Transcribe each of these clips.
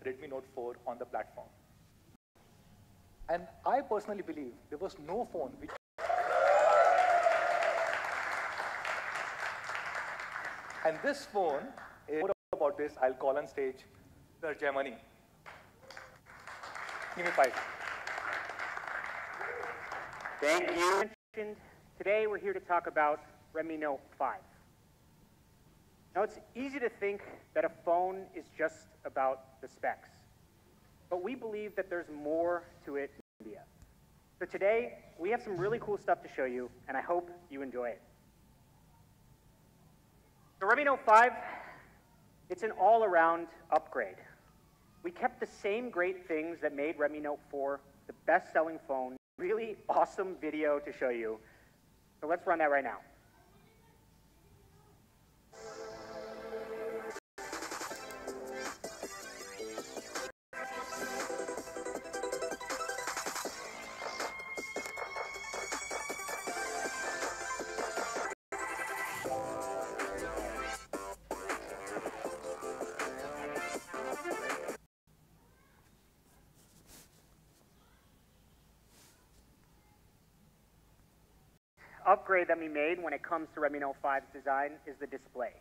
Redmi Note 4 on the platform. And I personally believe there was no phone which and this phone, more about this, I'll call on stage Sir Germany. Give me 5. Thank you. Today we're here to talk about Redmi Note 5. Now it's easy to think that a phone is just about the specs, but we believe that there's more to it in India. So today we have some really cool stuff to show you, and I hope you enjoy it. The Redmi Note 5, it's an all-around upgrade. We kept the same great things that made Redmi Note 4 the best-selling phone. Really awesome video to show you. So let's run that right now. Upgrade that we made when it comes to Redmi Note 5's design is the display.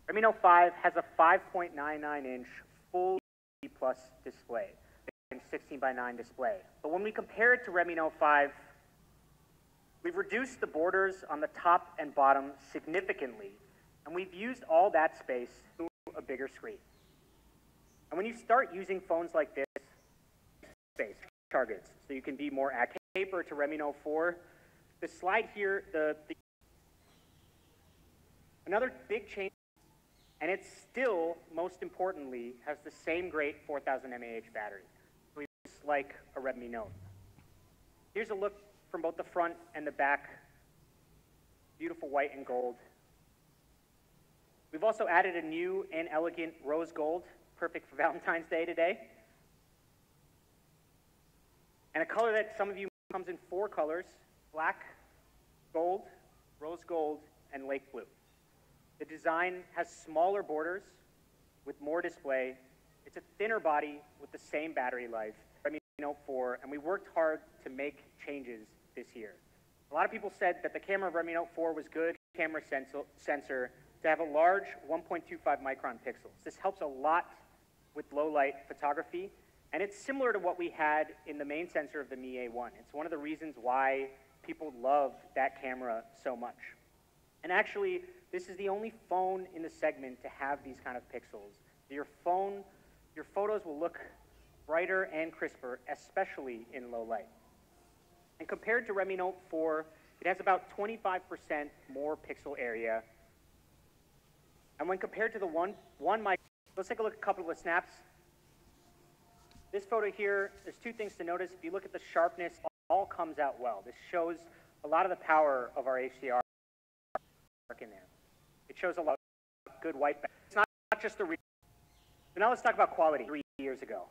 Redmi Note 5 has a 5.99-inch full plus display, and 16:9 display. But when we compare it to Redmi Note 5, we've reduced the borders on the top and bottom significantly, and we've used all that space to a bigger screen. And when you start using phones like this, space targets, so you can be more accurate. Paper to Redmi Note 4. The slide here, another big change, and it still, most importantly, has the same great 4,000 mAh battery, just like a Redmi Note. Here's a look from both the front and the back. Beautiful white and gold. We've also added a new and elegant rose gold, perfect for Valentine's Day today. And a color that some of you comes in 4 colors: black, gold, rose gold, and lake blue. The design has smaller borders with more display. It's a thinner body with the same battery life, Redmi Note 4, and we worked hard to make changes this year. A lot of people said that the camera of Redmi Note 4 was good, camera sensor, to have a large 1.25 micron pixels. This helps a lot with low light photography, and it's similar to what we had in the main sensor of the Mi A1. It's one of the reasons why people love that camera so much. And actually, this is the only phone in the segment to have these kind of pixels. Your photos will look brighter and crisper, especially in low light. And compared to Redmi Note 4, it has about 25% more pixel area. And when compared to the one mic, let's take a look at a couple of snaps. This photo here, there's 2 things to notice. If you look at the sharpness, all comes out well. This shows a lot of the power of our HDR in there. It shows a lot of good white balance. It's not just the. So now let's talk about quality. 3 years ago,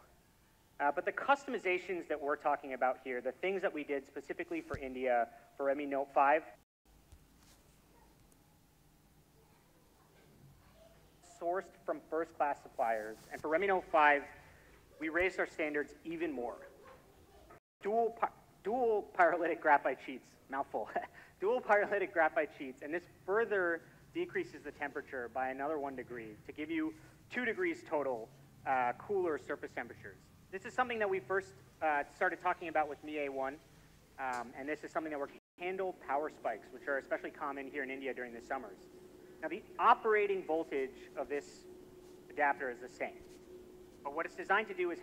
but the customizations that we're talking about here, the things that we did specifically for India for Redmi Note 5, sourced from first-class suppliers, and for Redmi Note 5, we raised our standards even more. Dual pyrolytic graphite sheets, mouthful, dual pyrolytic graphite sheets, and this further decreases the temperature by another 1 degree to give you 2 degrees total cooler surface temperatures. This is something that we first started talking about with Mi A1, and this is something that we're handle power spikes, which are especially common here in India during the summers. Now the operating voltage of this adapter is the same, but what it's designed to do is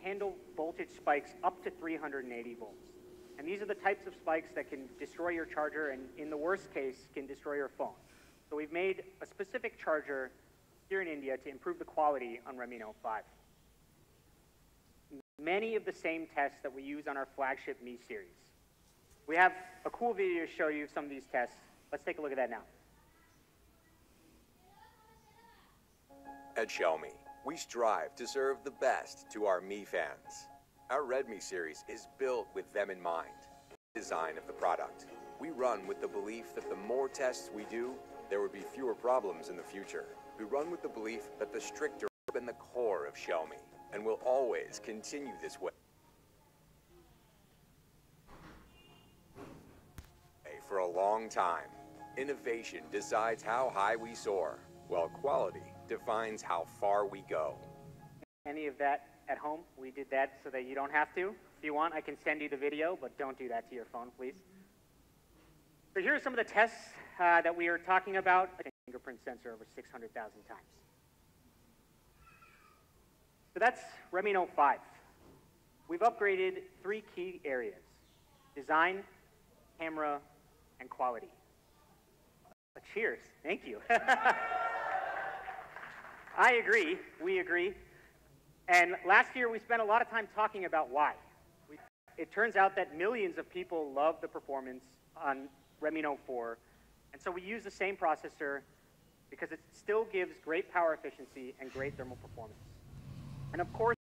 handle voltage spikes up to 380 volts. And these are the types of spikes that can destroy your charger and, in the worst case, can destroy your phone. So we've made a specific charger here in India to improve the quality on Redmi Note 5. Many of the same tests that we use on our flagship Mi series. We have a cool video to show you some of these tests. Let's take a look at that now. At Xiaomi, we strive to serve the best to our Mi fans. Our Redmi series is built with them in mind. Design of the product. We run with the belief that the more tests we do, there would be fewer problems in the future. We run with the belief that the stricter has been the core of Xiaomi. and will always continue this way for a long time. Innovation decides how high we soar, while quality defines how far we go. Any of that at home? We did that so that you don't have to. If you want, I can send you the video, but don't do that to your phone, please. So here are some of the tests that we are talking about. A fingerprint sensor over 600,000 times. So that's Redmi Note 5. We've upgraded 3 key areas: design, camera, and quality. Cheers, thank you. I agree, we agree. And last year we spent a lot of time talking about why. It turns out that millions of people love the performance on Redmi Note 4, and so we use the same processor because it still gives great power efficiency and great thermal performance. And of course,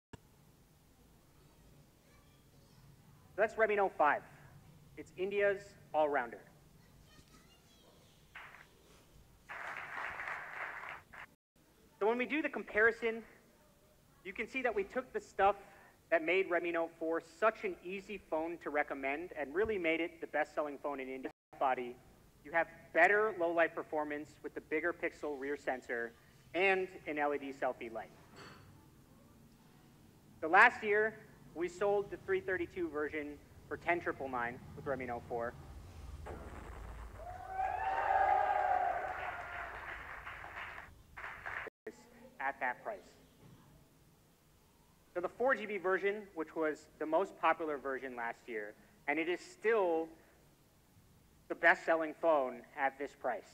that's Redmi Note 5. It's India's all-rounder. So when we do the comparison, you can see that we took the stuff that made Redmi Note 4 such an easy phone to recommend and really made it the best-selling phone in India. Body, you have better low-light performance with the bigger pixel rear sensor and an LED selfie light. So last year, we sold the 332 version for $10,999 with Redmi Note 4. At that price. So the 4GB version, which was the most popular version last year, and it is still the best-selling phone at this price.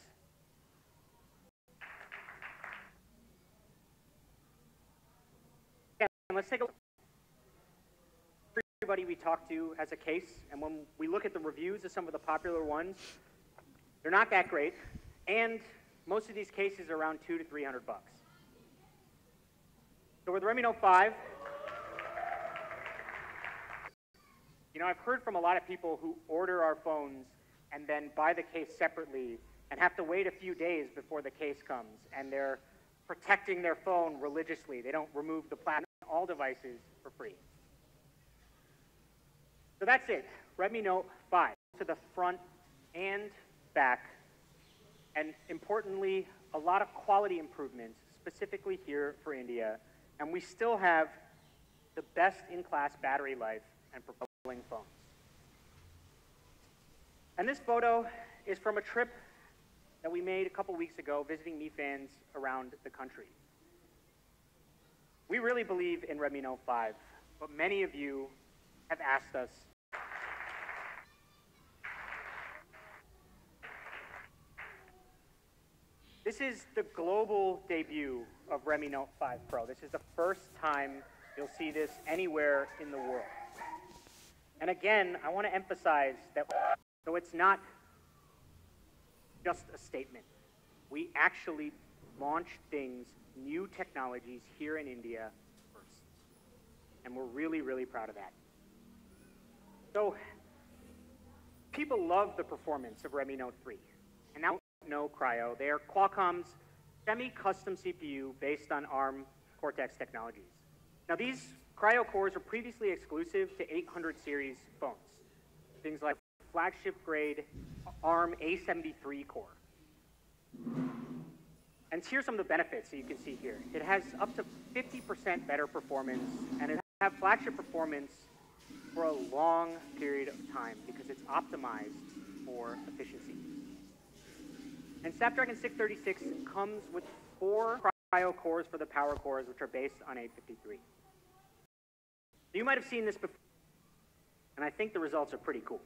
Yeah, let's take a look. Everybody we talked to has a case, and when we look at the reviews of some of the popular ones, they're not that great, and most of these cases are around $200 to $300. So with Redmi Note 5, you know, I've heard from a lot of people who order our phones and then buy the case separately and have to wait a few days before the case comes, and they're protecting their phone religiously. They don't remove the plastic on all devices for free. So that's it, Redmi Note 5, to the front and back, and importantly, a lot of quality improvements, specifically here for India, and we still have the best-in-class battery life and performing phones. And this photo is from a trip that we made a couple weeks ago visiting Mi fans around the country. We really believe in Redmi Note 5, but many of you have asked us, this is the global debut of Redmi Note 5 Pro. This is the first time you'll see this anywhere in the world. And again, I want to emphasize that so it's not just a statement. We actually launched things, new technologies here in India first. And we're really, really proud of that. So people love the performance of Redmi Note 3. And now no Kryo. They are Qualcomm's semi-custom CPU based on ARM Cortex technologies. Now these Kryo cores are previously exclusive to 800 series phones. Things like flagship grade ARM A73 core. And here's some of the benefits that you can see here. It has up to 50% better performance, and it has flagship performance for a long period of time because it's optimized for efficiency. And Snapdragon 636 comes with 4 Kryo cores for the power cores, which are based on 853. You might have seen this before, and I think the results are pretty cool.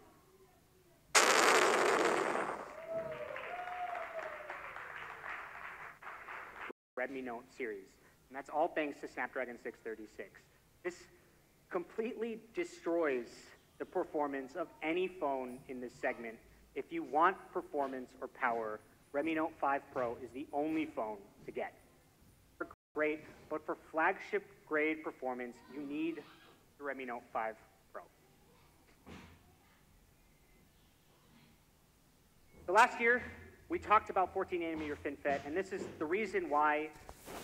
Redmi Note series, and that's all thanks to Snapdragon 636. This completely destroys the performance of any phone in this segment. If you want performance or power, Redmi Note 5 Pro is the only phone to get. Great, but for flagship grade performance, you need the Redmi Note 5 Pro. So last year, we talked about 14nm FinFET, and this is the reason why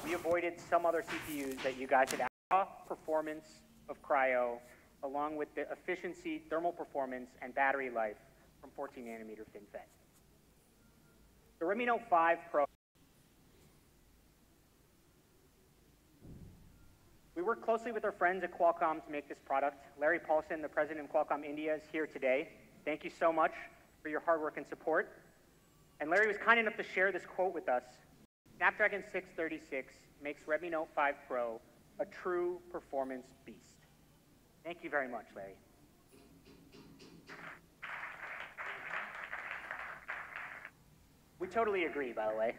we avoided some other CPUs that you guys had asked performance of Kryo, along with the efficiency, thermal performance, and battery life from 14 nanometer FinFET. The Redmi Note 5 Pro. We worked closely with our friends at Qualcomm to make this product. Larry Paulson, the president of Qualcomm India, is here today. Thank you so much for your hard work and support. And Larry was kind enough to share this quote with us. Snapdragon 636 makes Redmi Note 5 Pro a true performance beast. Thank you very much, Larry. We totally agree, by the way.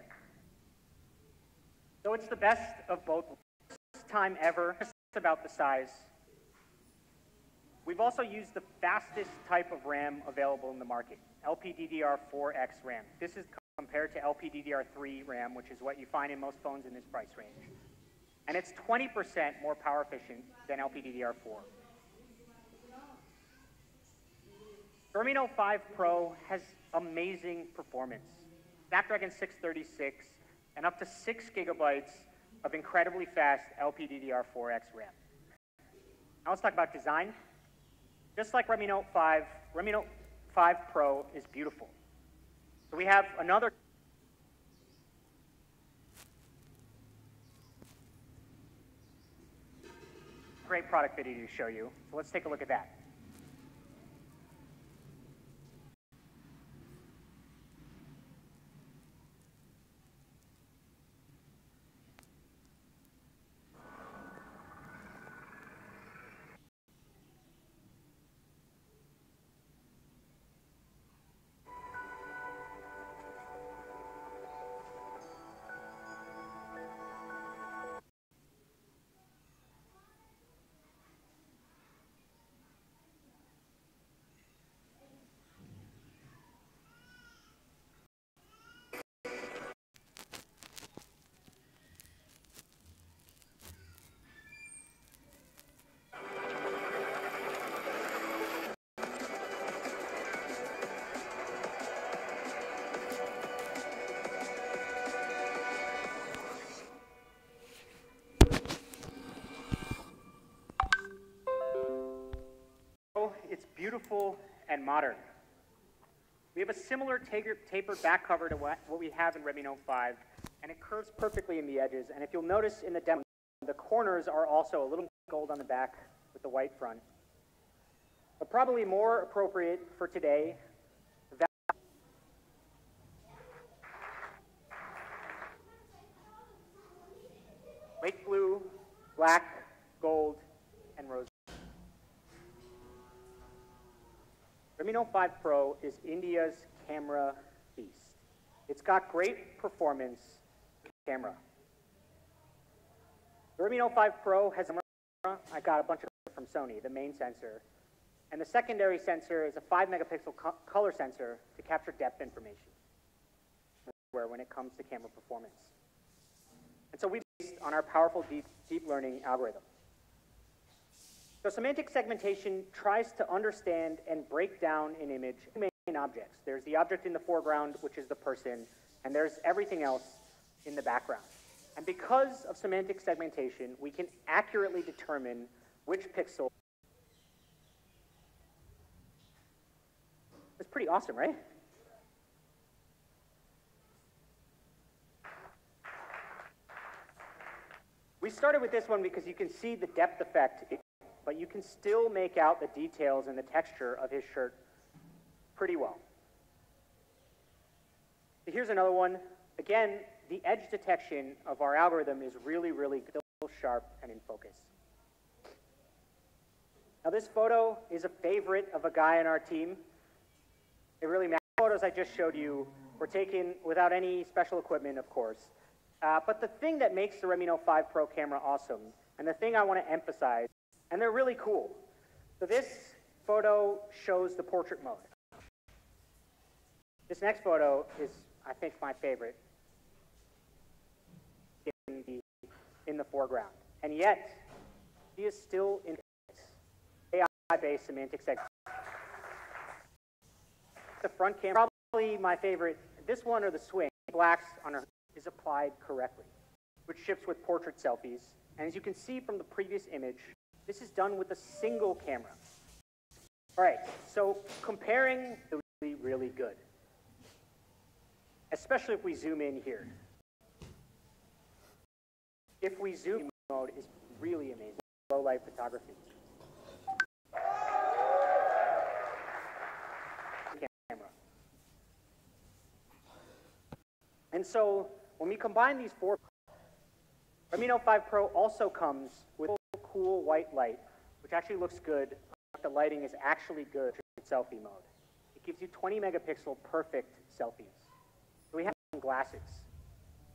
So it's the best of both worlds. First time ever, just about the size. We've also used the fastest type of RAM available in the market, LPDDR4X RAM. This is compared to LPDDR3 RAM, which is what you find in most phones in this price range. And it's 20% more power efficient than LPDDR4. Redmi Note 5 Pro has amazing performance. Snapdragon 636 and up to 6 gigabytes of incredibly fast LPDDR4X RAM. Now let's talk about design. Just like Redmi Note 5, Redmi Note 5 Pro is beautiful. So we have another great product video to show you. So let's take a look at that. It's beautiful and modern. We have a similar tapered back cover to what we have in Redmi Note 5, and it curves perfectly in the edges. And if you'll notice in the demo, the corners are also a little gold on the back with the white front. But probably more appropriate for today, lake blue, black, gold, and rose. Redmi Note 5 Pro is India's camera beast. It's got great performance camera. The Redmi Note 5 Pro has a camera. I got a bunch of from Sony, the main sensor. And the secondary sensor is a 5 megapixel color sensor to capture depth information when it comes to camera performance. And so we based on our powerful deep learning algorithm. So semantic segmentation tries to understand and break down an image into main objects. There's the object in the foreground, which is the person, and there's everything else in the background. And because of semantic segmentation, we can accurately determine which pixel. That's pretty awesome, right? We started with this one because you can see the depth effect, but you can still make out the details and the texture of his shirt pretty well. So here's another one. Again, the edge detection of our algorithm is really, really still sharp and in focus. Now this photo is a favorite of a guy on our team. It really matters. The photos I just showed you were taken without any special equipment, of course. But the thing that makes the Redmi Note 5 Pro camera awesome, and the thing I want to emphasize, and they're really cool. So this photo shows the portrait mode. This next photo is, I think, my favorite in the foreground. And yet, he is still in AI-based semantic segmentation. The front camera, probably my favorite, this one or the swing, blacks on her is applied correctly, which ships with portrait selfies. And as you can see from the previous image, this is done with a single camera. All right, so comparing really, really good, especially if we zoom in here. If we zoom in, mode is really amazing. Low light photography. Camera. And so when we combine these four, Redmi Note 5 Pro also comes with a cool white light, which actually looks good. The lighting is actually good in selfie mode. It gives you 20 megapixel perfect selfies. So we have glasses.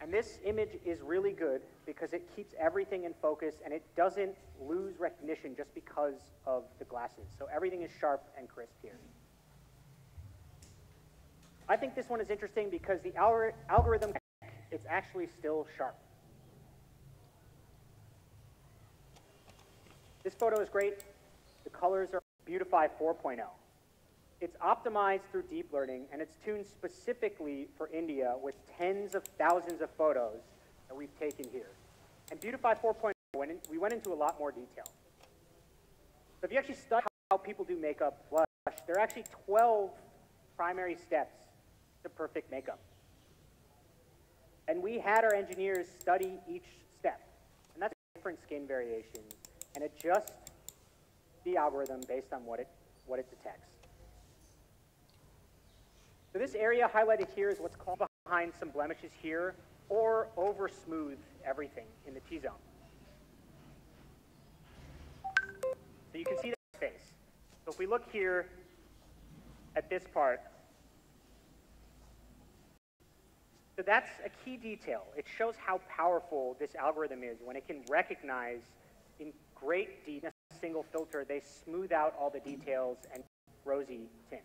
And this image is really good because it keeps everything in focus and it doesn't lose recognition just because of the glasses. So everything is sharp and crisp here. I think this one is interesting because the algorithm, it's actually still sharp. This photo is great. The colors are Beautify 4.0. It's optimized through deep learning, and it's tuned specifically for India with tens of thousands of photos that we've taken here. And Beautify 4.0, we went into a lot more detail. So if you actually study how people do makeup blush, there are actually 12 primary steps to perfect makeup. And we had our engineers study each step. And that's different skin variations, and adjust the algorithm based on what it detects. So this area highlighted here is what's called behind some blemishes here, or over smooth everything in the T-zone. So you can see that face. So if we look here at this part, so that's a key detail. It shows how powerful this algorithm is when it can recognize in great detail, a single filter, they smooth out all the details and rosy tint.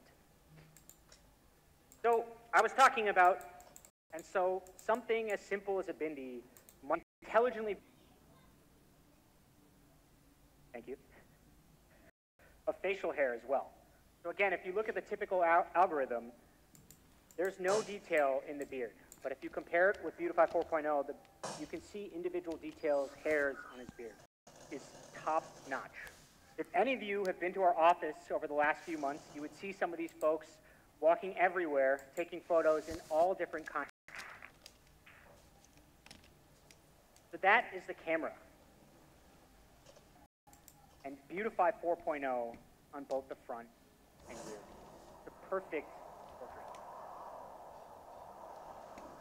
So I was talking about, and so something as simple as a bindi might intelligently, thank you, of facial hair as well. So again, if you look at the typical algorithm, there's no detail in the beard. But if you compare it with Beautify 4.0, you can see individual details, hairs on his beard. Is top notch. If any of you have been to our office over the last few months, you would see some of these folks walking everywhere, taking photos in all different kinds. So that is the camera. And Beautify 4.0 on both the front and rear. The perfect portrait.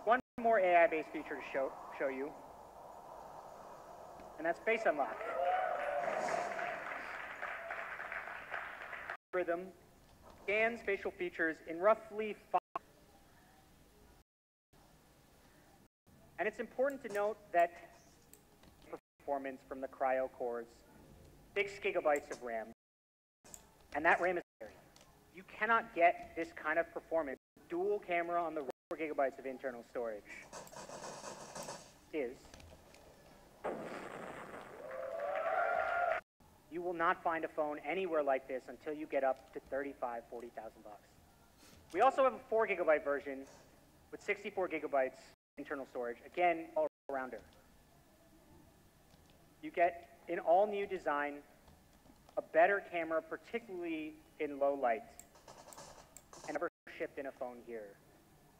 One more AI-based feature to show you, and that's Face Unlock. Algorithm scans facial features in roughly 5. And it's important to note that performance from the Kryo cores, 6 gigabytes of RAM, and that RAM is scary. You cannot get this kind of performance. Dual camera on the 4 gigabytes of internal storage is. You will not find a phone anywhere like this until you get up to $35,000, $40,000. We also have a 4 gigabyte version with 64 gigabytes internal storage. Again, all-rounder. You get, in all new design, a better camera, particularly in low light, and never shipped in a phone here.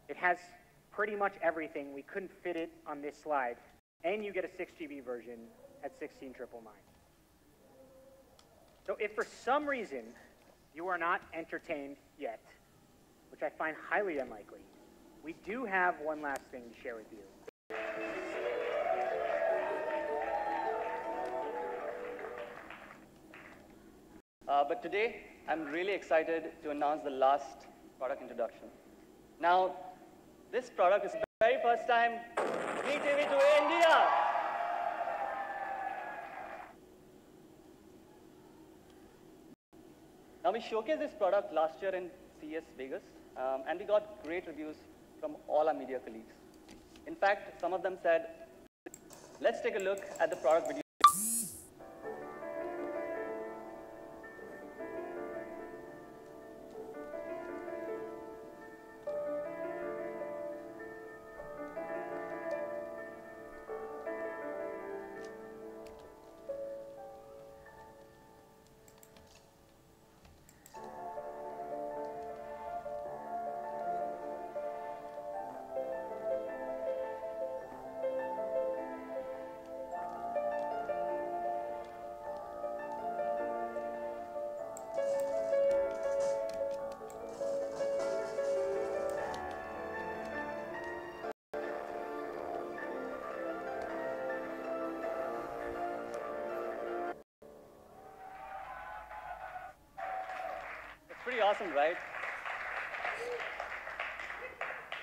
It has pretty much everything. We couldn't fit it on this slide. And you get a 6 GB version at $16,999. So if for some reason you are not entertained yet, which I find highly unlikely, we do have one last thing to share with you. But today, I'm really excited to announce the last product introduction. Now, this product is the very first time VTV to India. Now, we showcased this product last year in CES Vegas, and we got great reviews from all our media colleagues. In fact, some of them said, let's take a look at the product video. awesome, right?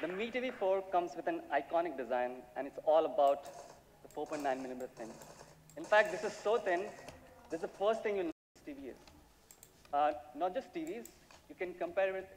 The Mi TV 4 comes with an iconic design, and it's all about the 4.9mm thin. In fact, this is so thin, this is the first thing you'll notice TV is. Not just TVs, you can compare it with